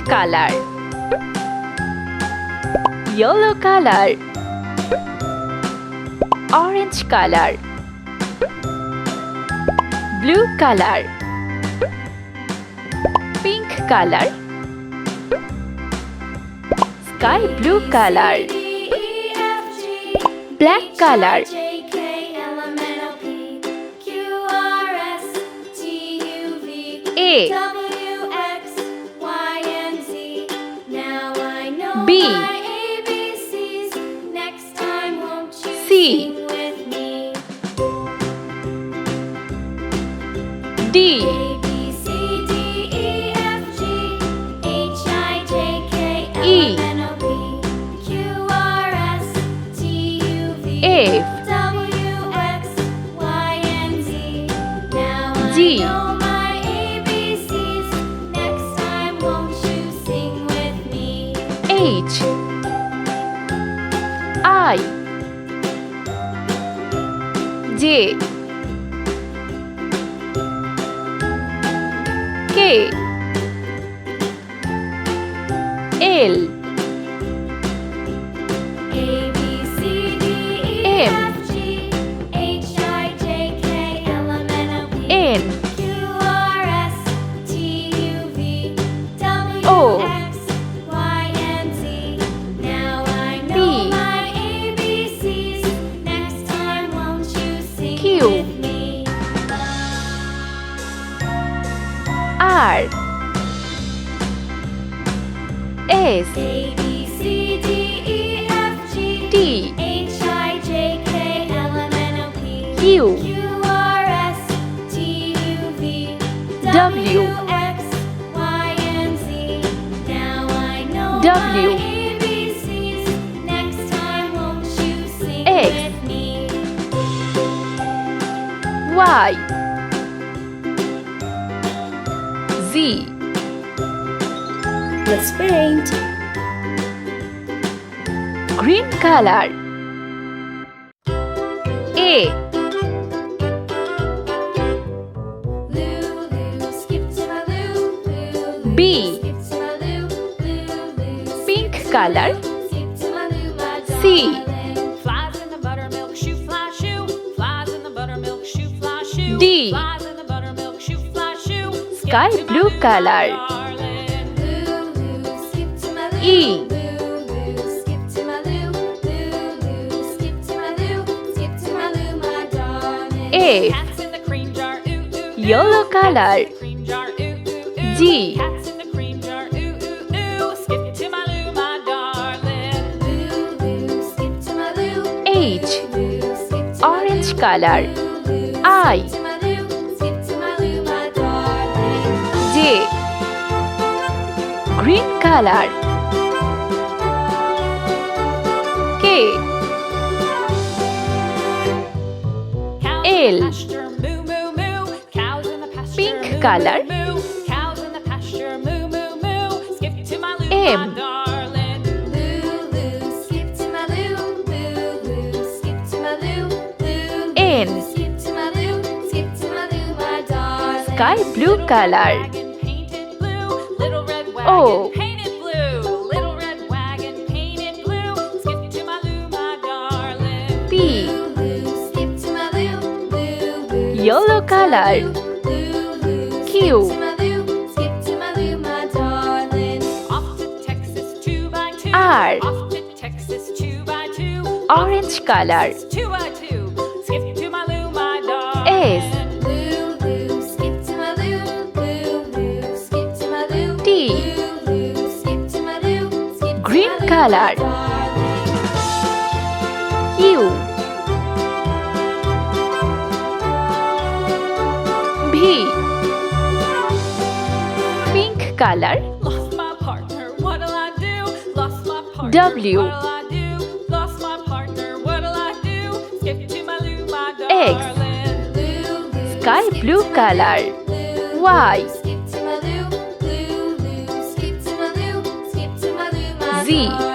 color, yellow color, orange color, blue color, pink color, sky blue color, black color, A, B, C, D, E, F, G, H, I, J, K, L, M, N, O, Q, R, S, T, Q, W, W, X, Y, Z. Let's paint. Green color, A, B, pink color, C, D, sky blue color, E, F, yellow color, G, H, orange color, I, J, green color, K, L, pink color, M, N, sky blue color, O, P, yellow color, Q, R, orange color, S, T, green color, U, V, pink color, W, X, sky blue color, Y, Z,